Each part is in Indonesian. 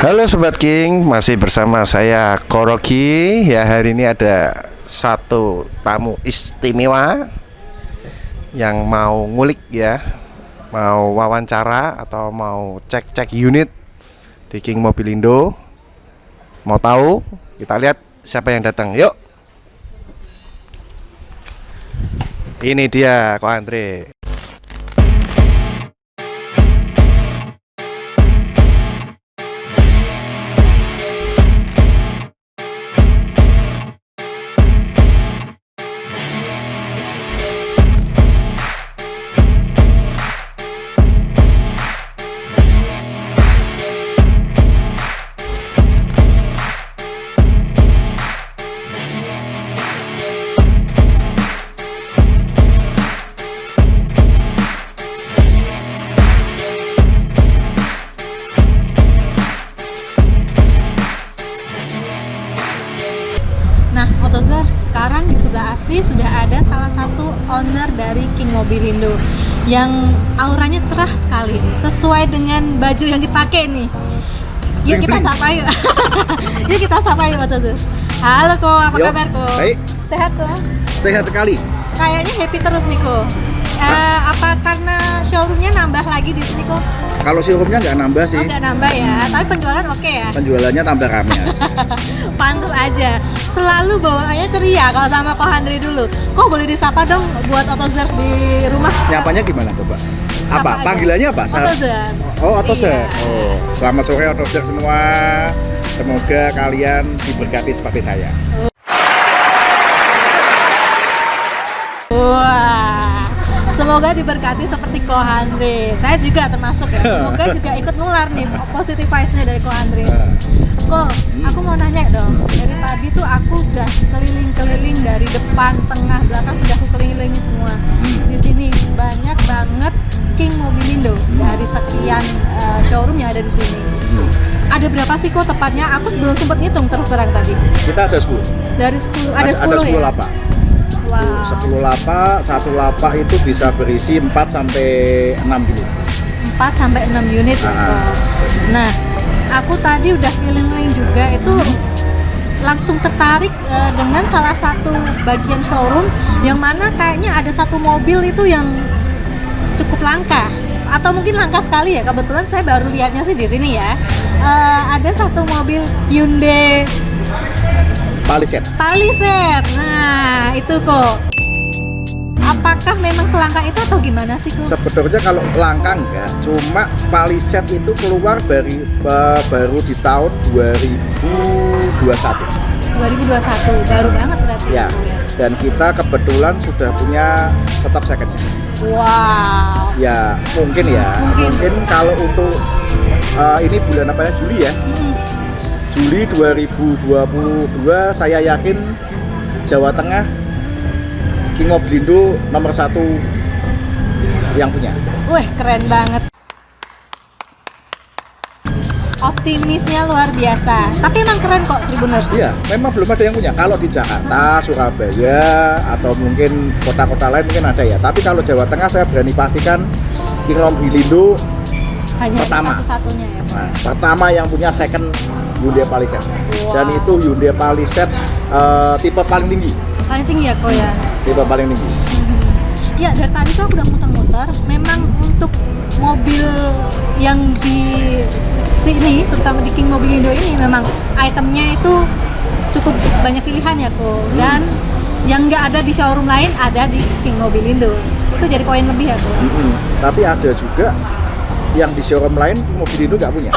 Halo Sobat King, masih bersama saya Koroki. Ya, hari ini ada satu tamu istimewa yang mau ngulik ya, mau wawancara atau mau cek-cek unit di King Mobilindo. Mau tahu? Kita lihat siapa yang datang. Yuk. Ini dia Ko Andre. Sekarang di sebelah Asti sudah ada salah satu owner dari King Mobilindo yang auranya cerah sekali, sesuai dengan baju yang dipakai nih. Yuk kita sapa yuk. Yuk kita sapa yuk Otozers. Halo Ko, apa kabar Ko? Baik. Sehat Ko? Sehat sekali. Kayaknya happy terus nih Ko. Apa karena showroomnya nambah lagi di sini Ko? Kalau showroomnya nggak nambah sih. Oh, nggak nambah ya, tapi penjualan oke ya? Penjualannya tambah rame. Pantes aja. Selalu bawaannya ceria kalau sama Ko Andre dulu. Kok boleh disapa dong buat Otozers di rumah? Nyapanya gimana coba? Apa? Aja. Panggilannya apa? Otozers. Oh, Otozers. Iya. Oh, selamat sore Otozers semua. Semoga kalian diberkati seperti saya. Wah, semoga diberkati seperti Ko Andre. Saya juga termasuk ya. Semoga juga ikut nular nih positive vibes-nya dari Ko Andre. Ko, aku mau nanya dong. Dari tadi tuh aku udah keliling-keliling dari depan, tengah, belakang sudah aku keliling semua. Di sini banyak banget King Mobilindo dari sekian showroom yang ada di sini. Ada berapa sih kok tepatnya? Aku belum sempat ngitung terus terang tadi. Kita ada 10. Dari 10 ada 10 ada 10 ya? lapak. Wow. 10 lapak, satu lapak itu bisa berisi 4 sampai 6 unit. 4 sampai 6 unit ya. Nah, aku tadi udah keliling-keliling juga itu langsung tertarik dengan salah satu bagian showroom yang mana kayaknya ada satu mobil itu yang cukup langka atau mungkin langka sekali ya. Kebetulan saya baru lihatnya sih di sini ya. Ada satu mobil Hyundai Palisade. Nah, itu kok. Apakah memang selangka itu atau gimana sih kok? Sebetulnya kalau langka enggak, cuma Palisade itu keluar dari baru di tahun 2021. 2021, baru banget berarti. Ya, dan kita kebetulan sudah punya stok secondnya. Wow. Ya, mungkin kalau untuk ini bulan apa ya? Juli ya. Juli 2022 saya yakin Jawa Tengah King Mobilindo nomor 1 yang punya. Wih, keren banget. Optimisnya luar biasa. Tapi emang keren kok Tribuners. Iya, memang belum ada yang punya. Kalau di Jakarta, Surabaya, atau mungkin kota-kota lain mungkin ada ya. Tapi kalau Jawa Tengah saya berani pastikan King Mobilindo hanya pertama. Satu-satunya ya. Nah, pertama yang punya second Hyundai Palisade. Wow. Dan itu Hyundai Palisade tipe paling tinggi. Paling tinggi ya kok ya. Tipe paling tinggi. Ya, dari tadi tuh aku udah muter-muter. Memang untuk mobil yang di sini, terutama di King Mobilindo ini, memang itemnya itu cukup banyak pilihan ya kok. Dan yang nggak ada di showroom lain ada di King Mobilindo. Itu jadi poin lebih ya kok. Tapi ada juga yang di showroom lain King Mobilindo nggak punya.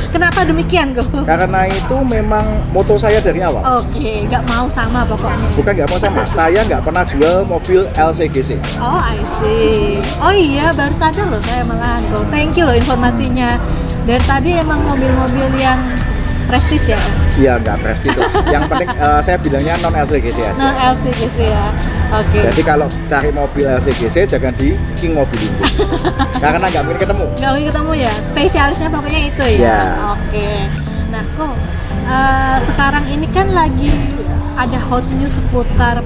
Kenapa demikian kok? Karena itu memang moto saya dari awal. Oke, nggak mau sama pokoknya. Bukan nggak mau sama, saya nggak pernah jual mobil LCGC. Oh, I see. Oh iya, baru saja loh saya malahan kok. Thank you loh informasinya. Dari tadi emang mobil-mobil yang prestis ya? Iya, nggak prestis loh. Yang penting saya bilangnya non LCGC aja. Non LCGC ya. Oke. Jadi kalau cari mobil LCGC jangan di King Mobilindo. Karena nggak mungkin ketemu. Nggak mungkin ketemu ya. Spesialisnya pokoknya itu ya. Ya. Oke. Nah kok sekarang ini kan lagi ada hot news seputar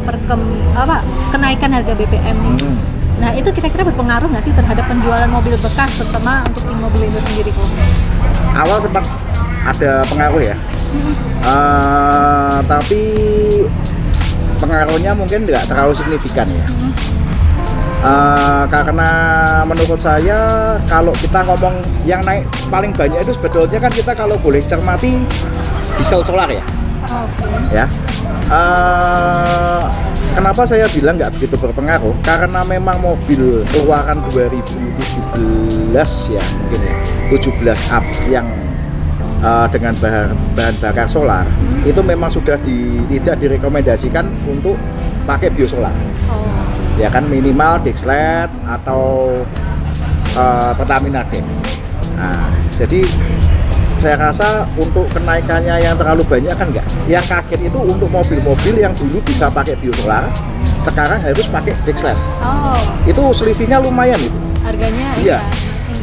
kenaikan harga BBM nih. Nah itu kira-kira berpengaruh nggak sih terhadap penjualan mobil bekas, terutama untuk Imobilindo sendiri kok? Awal sempat ada pengaruh ya, tapi pengaruhnya mungkin nggak terlalu signifikan ya. Karena menurut saya kalau kita ngomong yang naik paling banyak itu sebetulnya kan kita kalau boleh cermati diesel solar ya. Ya. Kenapa saya bilang nggak begitu berpengaruh? Karena memang mobil keluaran 2017 ya mungkin ya, 17 up yang dengan bahan bakar solar itu memang sudah tidak direkomendasikan untuk pakai biosolar. Ya kan minimal Dexlet atau Pertamina D. Nah, jadi saya rasa untuk kenaikannya yang terlalu banyak kan enggak. Yang kaget itu untuk mobil-mobil yang dulu bisa pakai biosolar, sekarang harus pakai Dexlet. Itu selisihnya lumayan itu. Harganya? Iya.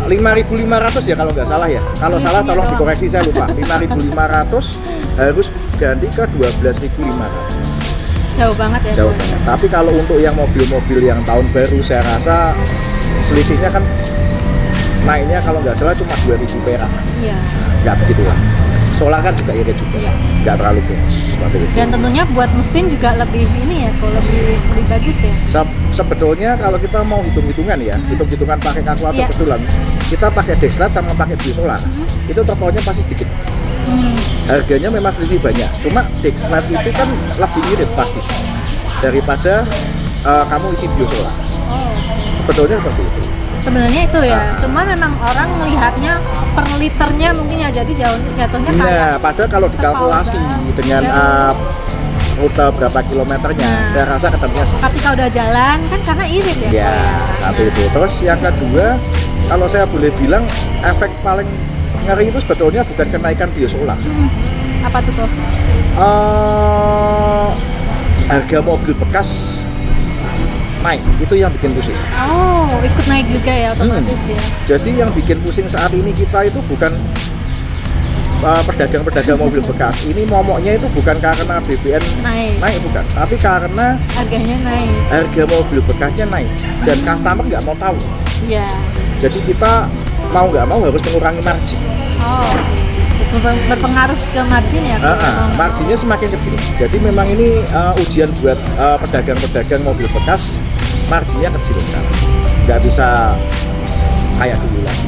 5.500 ya kalau nggak salah ya. Kalau salah tolong dikoreksi, saya lupa. 5.500 harus ganti ke 12.500. Jauh banget ya. Jauh banget. Tapi kalau untuk yang mobil-mobil yang tahun baru saya rasa selisihnya kan naiknya kalau nggak salah cuma 2.000 perak. Iya. Nggak begitu lah. Solar kan juga irit juga. Iya. Nggak terlalu boros. Dan tentunya buat mesin juga lebih ini ya, kok lebih bagus ya. Sebetulnya kalau kita mau hitung-hitungan ya, hitung-hitungan pakai kalkulator betulan, kita pakai Dexlet sama pakai biosolar, itu totalnya pasti sedikit. Harganya memang selisih banyak, cuma Dexlet itu kan lebih irit pasti daripada kamu isi biosolar. Sebetulnya seperti itu. Sebenarnya itu ya, cuma memang orang melihatnya per liternya mungkin ya, jadi jatuhnya kayak. Nah, padahal kalau dikalkulasi dengan rute berapa kilometernya, saya rasa ketemunya. Ketika udah jalan kan karena irit ya. Ya, satu itu. Terus yang kedua, kalau saya boleh bilang efek paling ngeri itu sebetulnya bukan kenaikan biosolar. Apa tuh kok? Harga mobil bekas naik, itu yang bikin pusing. Ikut naik juga ya otomatis ya. Jadi yang bikin pusing saat ini kita itu bukan pedagang-pedagang mobil bekas. Ini momoknya itu bukan karena BBM naik bukan, tapi karena harganya naik. Harga mobil bekasnya naik dan customer nggak mau tahu. Iya. Jadi kita mau nggak mau harus mengurangi margin. Berpengaruh ke margin ya? Marginnya semakin kecil. Jadi memang ini ujian buat pedagang-pedagang mobil bekas, marginnya kecil sekarang. Nggak bisa kayak dulu lagi.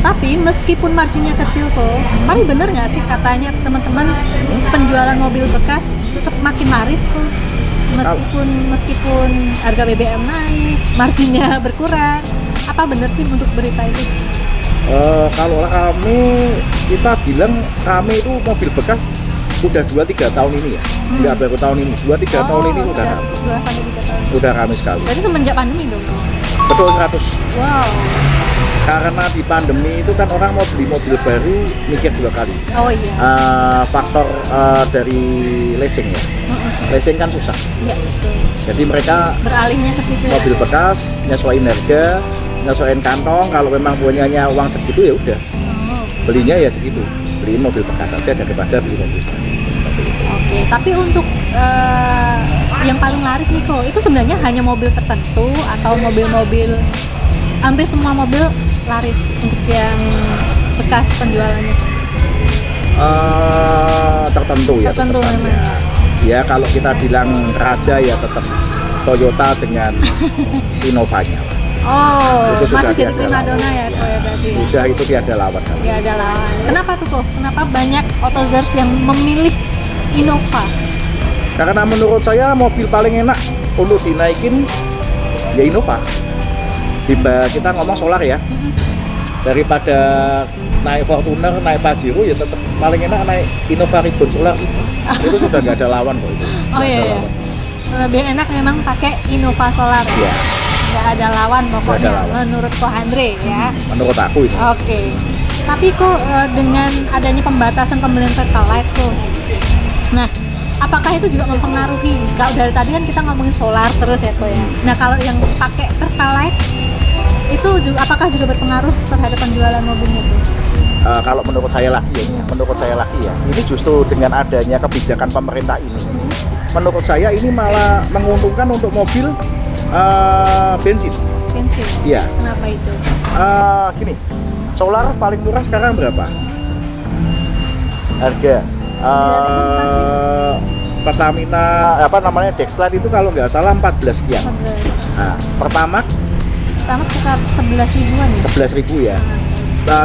Tapi meskipun marginnya kecil kok, tapi bener nggak sih katanya teman-teman penjualan mobil bekas tetap makin laris kok? Meskipun harga BBM naik, marginnya berkurang. Apa bener sih untuk berita itu? Kalau kita bilang kami itu mobil bekas udah 2-3 tahun ini ya, nggak baru tahun ini, 2-3 tahun ini udah rame. 2-3 tahun. Udah rame sekali. Berarti semenjak pandemi dong? Betul 100. Wow. Karena di pandemi itu kan orang mau beli mobil baru mikir 2 kali. Iya. Faktor dari leasing ya. Leasing kan susah. Iya betul. Jadi mereka beralihnya ke situ. Mobil bekas, nyesuaiin harga, nyesuaiin kantong. Kalau memang punyanya uang segitu ya udah. Belinya ya segitu. Beliin mobil bekas aja daripada beli mobil baru. Oke, tapi untuk yang paling laris nih kok, itu sebenarnya hanya mobil tertentu atau mobil-mobil, hampir semua mobil laris untuk yang bekas penjualannya? Tertentu ya. Tertentu memang. Ya kalau kita bilang raja ya tetap Toyota dengan Innovanya. Itu masih jadi primadona ya kok ya berarti. Sudah itu tiada lawan. Tiada lawan. Kenapa tuh kok? Kenapa banyak AutoZers yang memilih Innova? Karena menurut saya mobil paling enak untuk dinaikin ya Innova. Kita ngomong solar ya. Daripada naik Fortuner, naik Pajero ya tetap paling enak naik Innova Ribbon Solar sih. Itu sudah nggak ada lawan kok itu. Iya. Lebih enak memang pakai Innova Solar. Iya. Nggak ada lawan pokoknya menurut Ko Andre ya. Menurut aku itu. Oke. Tapi kok dengan adanya pembatasan pembelian Pertalite tuh. Nah, apakah itu juga mempengaruhi? Kalau dari tadi kan kita ngomongin solar terus ya kok ya. Nah, kalau yang pakai Pertalite itu juga apakah juga berpengaruh terhadap penjualan mobilnya tuh? Kalau menurut saya lagi ya, ini justru dengan adanya kebijakan pemerintah ini, menurut saya ini malah menguntungkan untuk mobil Bensin. Bensin. Iya. Kenapa itu? Gini, solar paling murah sekarang berapa? Harga Pertamina apa namanya Dexlat itu kalau nggak salah 14 sekian. 14. Nah, Pertamax Pertama sekitar 11 ribuan ya? 11.000 ya.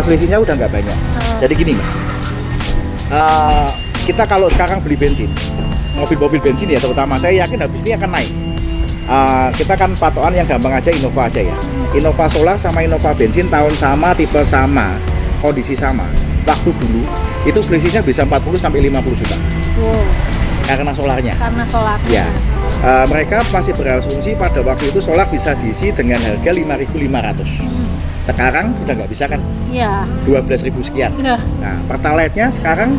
Selisihnya udah nggak banyak. Jadi gini, kita kalau sekarang beli bensin, mobil-mobil bensin ya terutama, saya yakin habis ini akan naik. Kita kan patokan yang gampang aja Innova aja ya. Innova Solar sama Innova bensin tahun sama, tipe sama, kondisi sama. Waktu dulu itu selisihnya bisa 40 sampai 50 juta. Wow. Karena solarnya. Karena solarnya. Ya. Mereka masih berasumsi pada waktu itu solar bisa diisi dengan harga 5.500. Sekarang udah nggak bisa kan? Iya. 12.000 sekian. Udah. Nah, Pertalite-nya sekarang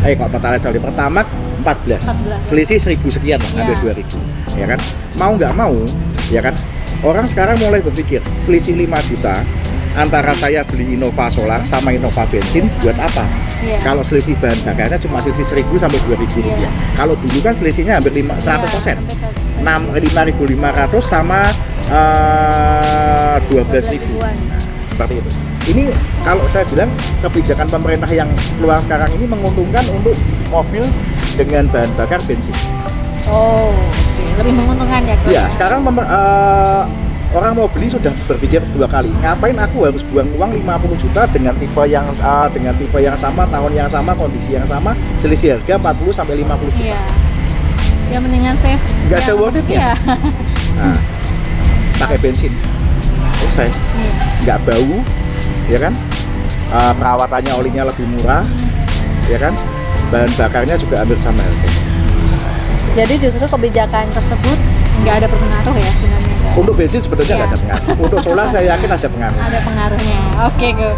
kok Pertalite sorry, Pertamax 14. Selisih 1.000 sekian lah, hampir 2.000. Ya kan? Mau nggak mau, ya kan? Orang sekarang mulai berpikir, selisih 5 juta antara saya beli Innova Solar sama Innova bensin buat apa? Iya. Kalau selisih bahan bakarnya cuma selisih 1.000 sampai 2.000 rupiah. Iya. Kalau dulu kan selisihnya hampir 100%. 5.500 sama 12.000. ribuan. Nah, seperti itu. Ini kalau saya bilang kebijakan pemerintah yang keluar sekarang ini menguntungkan untuk mobil dengan bahan bakar bensin. Oh, oke. Lebih menguntungkan ya? Ya, sekarang orang mau beli sudah berpikir 2 kali. Ngapain aku harus buang uang 50 juta dengan tipe yang sama, tahun yang sama, kondisi yang sama, selisih harga 40 sampai 50 juta. Iya. Ya mendingan save. Nggak ada worth it-nya. Iya. Nah, pakai bensin. Selesai. Iya. Nggak bau, ya kan? Perawatannya olinya lebih murah, ya kan? Bahan bakarnya juga hampir sama harga. Jadi justru kebijakan tersebut nggak ada berpengaruh ya sebenarnya? Untuk bensin sebetulnya nggak ada Iya. pengaruh. Untuk solar saya yakin ada pengaruh. Ada pengaruhnya. Oke, go.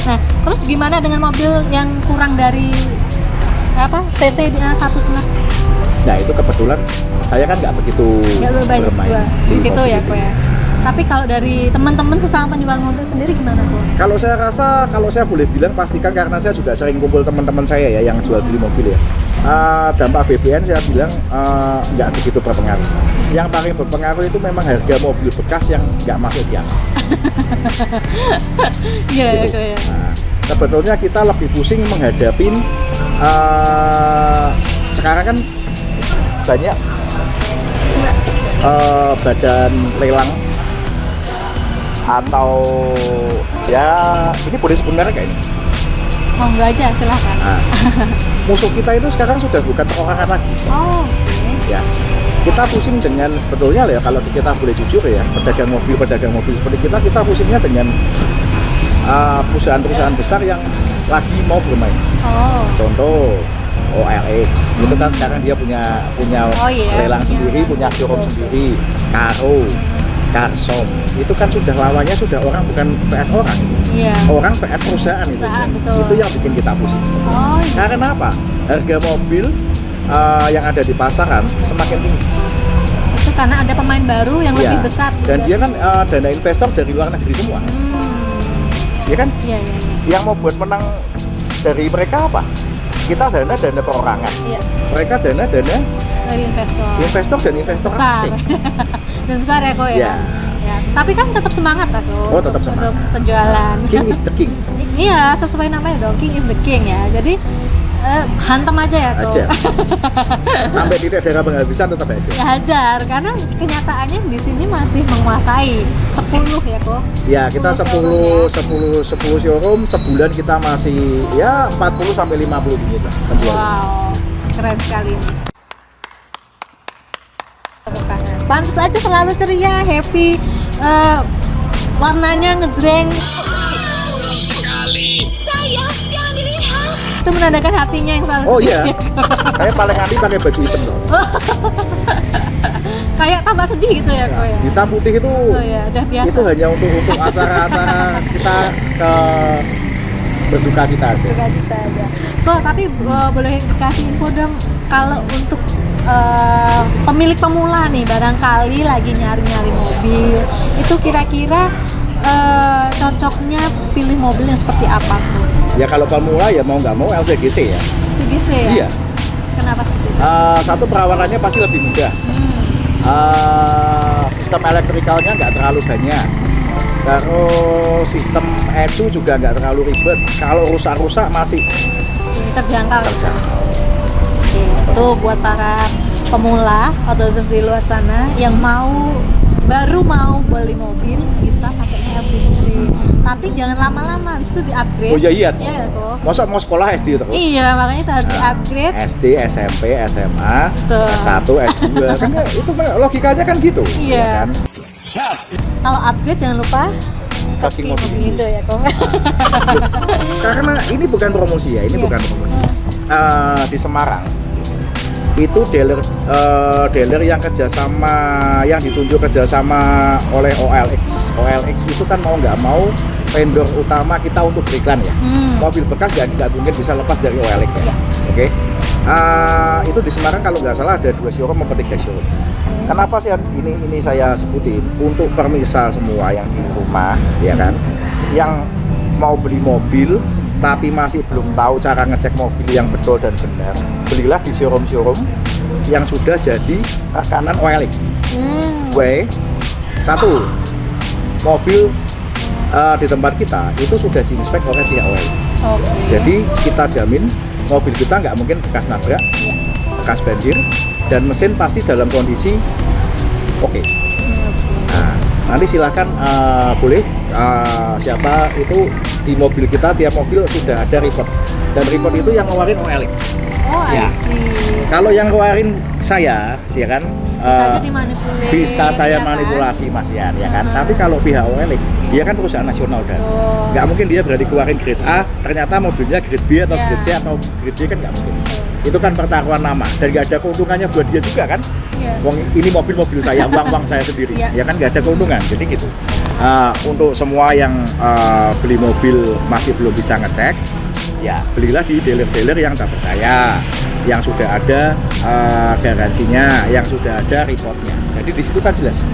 Nah, terus gimana dengan mobil yang kurang dari cc 1,5? Nah, itu kebetulan saya kan nggak begitu Nggak terlalu banyak bermain gua di situ mobil ya, itu. kok ya. Tapi kalau dari teman-teman sesama penjual mobil sendiri gimana, kok? Kalau saya rasa, kalau saya boleh bilang pastikan karena saya juga sering kumpul teman-teman saya ya yang jual beli mobil ya. Dampak BBN saya bilang nggak begitu berpengaruh. Yang paling berpengaruh itu memang harga mobil bekas yang nggak masuk di akal. Iya, Gitu. kok ya. Nah, sebetulnya kita lebih pusing menghadapin sekarang kan banyak badan lelang atau ya ini boleh sebenarnya kayak ini. Oh, enggak aja, silahkan. Nah, musuh kita itu sekarang sudah bukan perorangan lagi. Oh, oke. Ya, kita pusing dengan sebetulnya ya kalau kita boleh jujur ya pedagang mobil seperti kita pusingnya dengan perusahaan-perusahaan besar yang lagi mau bermain. Oh. Contoh OLX itu kan sekarang dia punya Oh, iya. lelang sendiri, punya showroom sendiri. Karo, Karsom itu kan sudah lawannya sudah orang bukan PS orang, Iya. orang PS perusahaan itu. Perusahaan, betul. Itu yang bikin kita pusing. Oh, iya. Karena apa? Harga mobil yang ada di pasaran semakin tinggi. Itu karena ada pemain baru yang lebih besar. Dan dia kan dana investor dari luar negeri semua. Ya kan? Iya, iya, iya. Yang mau buat menang dari mereka apa? Kita dana perorangan. Iya. Mereka dana Dari investor. dan investor Besar. asing. Dan besar ya, kok ya. Iya. Ya. Tapi kan tetap semangat aku. Oh, tetap semangat. Untuk penjualan. King is the king. Iya, sesuai namanya dong, King is the king ya. Jadi hantem aja ya, kok. Aja. Sampai tidak ada penghabisan tetap aja. Ya hajar, karena kenyataannya di sini masih menguasai 10 ya, kok. Ya, kita 10 showroom, sebulan kita masih ya 40 sampai 50 unit lah penjualan. Wow, keren sekali nih. Pantes aja selalu ceria, happy, warnanya ngejreng. Sayang, jangan dilihat. Itu menandakan hatinya yang selalu Oh ceria. iya, saya paling anti pakai baju hitam loh. Kayak tambah sedih gitu ya, kok ya. Hitam putih itu Oh ya, udah biasa. itu hanya untuk acara-acara kita ke berduka cita aja. Suka cita aja. Kok, tapi boleh kasih info dong kalau untuk pemilik pemula nih barangkali lagi nyari-nyari mobil, itu kira-kira cocoknya pilih mobil yang seperti apa tuh? Ya kalau pemula ya mau nggak mau LCGC ya. CGC ya? Iya. Kenapa seperti itu? Satu perawatannya pasti lebih mudah. Sistem elektrikalnya nggak terlalu banyak. Terus sistem ECU juga nggak terlalu ribet. Kalau rusak-rusak masih terjangkau. terjangkau. Oke, itu buat para pemula atau di luar sana yang baru mau beli mobil bisa pakai LCGC. Tapi jangan lama-lama, habis itu di-upgrade. Oh iya. Iya toh. Masa mau sekolah SD terus? Iya, makanya itu harus di-upgrade. SD, SMP, SMA, Betul. S1, S2. Kan itu logikanya kan gitu. Iya. Ya kan? Kalau upgrade jangan lupa Kasih mobil Mobilindo ya kok. Karena ini bukan promosi ya, ini Iya. bukan promosi. Di Semarang itu dealer yang kerjasama, yang ditunjuk kerjasama oleh OLX. OLX itu kan mau nggak mau vendor utama kita untuk beriklan ya. Mobil bekas nggak mungkin bisa lepas dari OLX ya. Iya. Oke. Itu di Semarang kalau nggak salah ada 2 showroom atau 3 showroom. Kenapa sih ini saya sebutin untuk permisal semua yang di rumah ya kan, yang mau beli mobil tapi masih belum tahu cara ngecek mobil yang betul dan benar, belilah di showroom-showroom yang sudah jadi rekanan OLX. Satu, mobil di tempat kita itu sudah diinspek oleh pihak OLX. Oke. Jadi kita jamin mobil kita nggak mungkin bekas nabrak, Iya. bekas banjir, dan mesin pasti dalam kondisi oke. Nah, nanti silahkan boleh siapa itu di mobil kita, tiap mobil sudah ada report, dan report itu yang ngeluarin OLX. Oh, Ya. I see. Kalau yang ngeluarin saya, ya kan, Bisa aja dimanipulasi. bisa saya ya kan? manipulasi Mas Yan, ya kan. Tapi kalau pihak OLX, dia kan perusahaan nasional dan Oh. nggak mungkin dia berani keluarin grade A, ternyata mobilnya grade B atau Ya. grade C atau grade D, kan nggak mungkin. Itu kan pertaruhan nama dan nggak ada keuntungannya buat dia juga kan. Iya. Wong ini mobil saya, uang saya sendiri, Iya. ya kan nggak ada keuntungan. Jadi gitu. Untuk semua yang beli mobil masih belum bisa ngecek, ya belilah di dealer-dealer yang terpercaya, yang sudah ada garansinya, yang sudah ada reportnya. Jadi di situ kan jelas.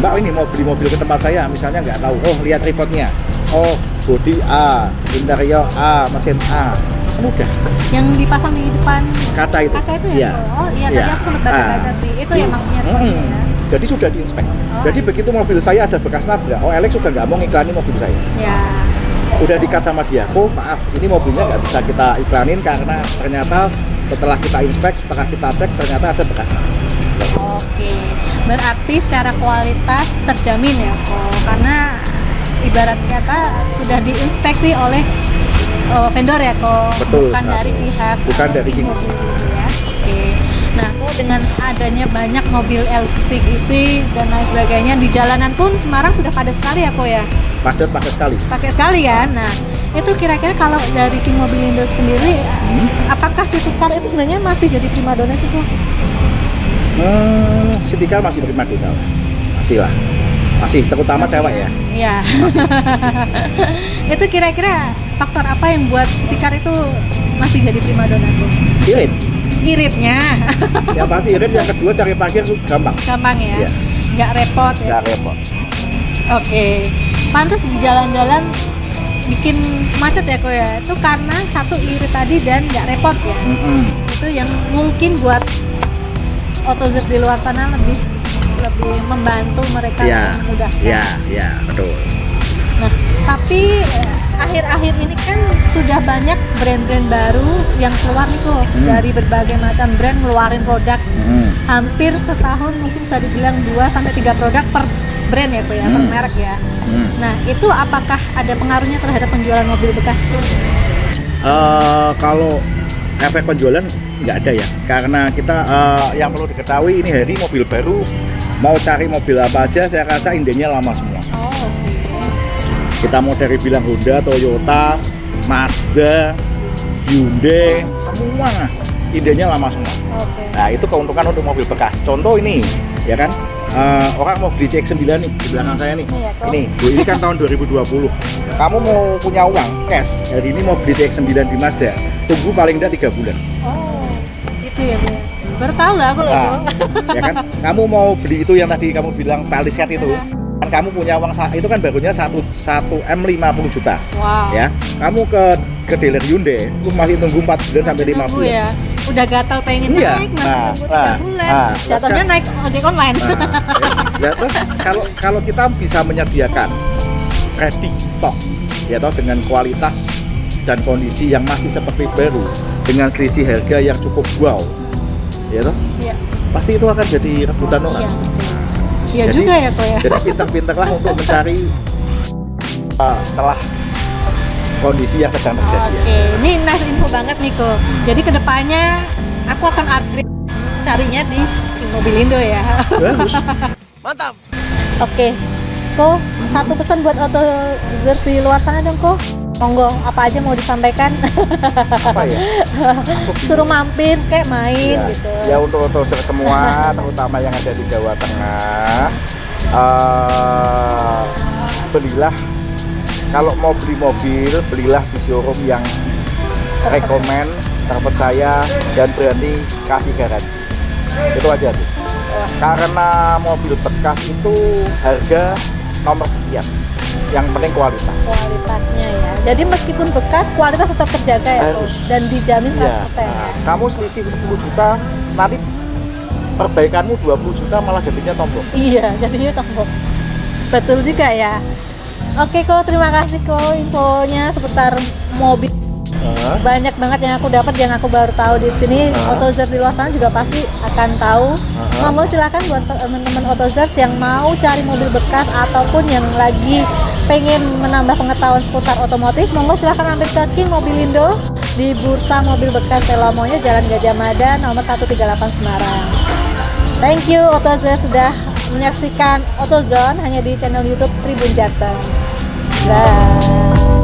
Mbak ini mau beli mobil ke tempat saya, misalnya nggak tahu, oh lihat reportnya, oh bodi A, interior A, mesin A, kan udah. Yang dipasang di depan Kaca itu. kaca itu ya? Iya. Oh iya, Iya. tadi aku sempat baca kaca sih. Itu ya maksudnya Mm-mm. ya. Jadi sudah diinspek. Jadi begitu mobil saya ada bekas nabrak, OLX sudah nggak mau ngiklanin mobil saya. Ya. Udah dikat sama dia, oh maaf, ini mobilnya nggak bisa kita iklanin karena ternyata setelah kita inspek, setelah kita cek ternyata ada bekas nabrak. Oke. Berarti secara kualitas terjamin ya kok, karena ibarat kata sudah diinspeksi oleh vendor ya kok, Betul, bukan dari betul. pihak Bukan dari King King. Mobil ya. Oke. Nah, kok dengan adanya banyak mobil LCGC dan lain sebagainya di jalanan pun Semarang sudah padat sekali ya kok ya. Padat sekali. Pakai sekali kan. Nah, itu kira-kira kalau dari King Mobilindo sendiri, apakah City Car itu sebenarnya masih jadi primadona sih kok? City Car masih primadona, masih lah, masih terutama cewek ya. Iya. Itu kira-kira faktor apa yang buat City Car itu masih jadi primadona tuh? Irit, Iritnya. yang pasti irit. Yang kedua cari parkir gampang, Gampang ya. Iya. Nggak repot ya. nggak repot. Oke. Pantas di jalan-jalan bikin macet ya kok ya. Itu karena satu irit tadi dan nggak repot ya. Itu yang mungkin buat AutoZers di luar sana lebih membantu mereka Ya, memudahkan. ya, betul. Nah, tapi akhir-akhir ini kan sudah banyak brand-brand baru yang keluar nih kok, dari berbagai macam brand ngeluarin produk. Hampir setahun mungkin bisa dibilang 2-3 produk per brand ya kok ya, per merek ya. Nah, itu apakah ada pengaruhnya terhadap penjualan mobil bekas itu? Kalau efek penjualan nggak ada ya, karena kita yang perlu diketahui ini hari mobil baru, mau cari mobil apa aja saya rasa indenya lama semua. Oh, oke. Kita mau dari bilang Honda, Toyota, Mazda, Hyundai, semua indenya lama semua. Oke. Nah itu keuntungan untuk mobil bekas. Contoh ini, ya kan, orang mau beli CX-9 nih di belakang saya nih. Iya, toh. Ini kan tahun 2020. Kamu mau punya uang cash, hari ini mau beli CX-9 di Mazda, tunggu paling tidak 3 bulan. Oh, gitu ya Bu. Baru tahu lah aku loh. Nah, ya kan, kamu mau beli itu yang tadi kamu bilang Palisade itu, kan kamu punya uang itu kan barunya 1 M 50 juta. Wow. Ya, kamu ke dealer Hyundai, itu masih tunggu 4 bulan sampai 5 Nunggu bulan. ya. udah gatal pengen Iya. naik masih Nah, nunggu 3 nah, bulan. nah, Jatuhnya terus naik ojek online. Ya, terus kalau kita bisa menyediakan ready stock ya toh dengan kualitas dan kondisi yang masih seperti baru dengan selisih harga yang cukup wow ya toh Iya. pasti itu akan jadi rebutan Iya, orang. betul. Iya Jadi- juga ya kok ya. Jadi pintar-pintarlah untuk mencari setelah kondisi yang sedang terjadi. Oke, ini nice info banget nih kok. Jadi kedepannya aku akan upgrade carinya di Mobilindo ya. Bagus. Oke, kok satu pesan buat Autozers di luar sana dong kok. Monggo, apa aja mau disampaikan? Apa ya? Suruh mampir kayak main Ya, gitu. ya untuk autoser semua, terutama yang ada di Jawa Tengah, belilah kalau mau beli mobil, belilah di showroom yang rekomen, terpercaya dan berani kasih garansi. Itu aja sih. Karena mobil bekas itu harga nomor sekian. Yang penting kualitas. Kualitasnya ya. Jadi meskipun bekas, kualitas tetap terjaga ya kok. Harus. Dan dijamin 100%. Iya. Ya. Nah, kamu selisih 10 juta, nanti perbaikanmu 20 juta malah jadinya tombol. Iya, jadinya tombol. Betul juga ya. Oke kok, terima kasih kok infonya seputar mobil. Banyak banget yang aku dapat yang aku baru tahu di sini. Autozers di luar sana juga pasti akan tahu. Monggo silakan buat teman-teman Autozers yang mau cari mobil bekas ataupun yang lagi pengen menambah pengetahuan seputar otomotif, monggo silakan mampir ke King Mobilindo di Bursa Mobil Bekas Telomoyo, Jalan Gajah Mada, nomor 138 Semarang. Thank you Autozers sudah menyaksikan AutoZone hanya di channel YouTube Tribun Jateng. Bye.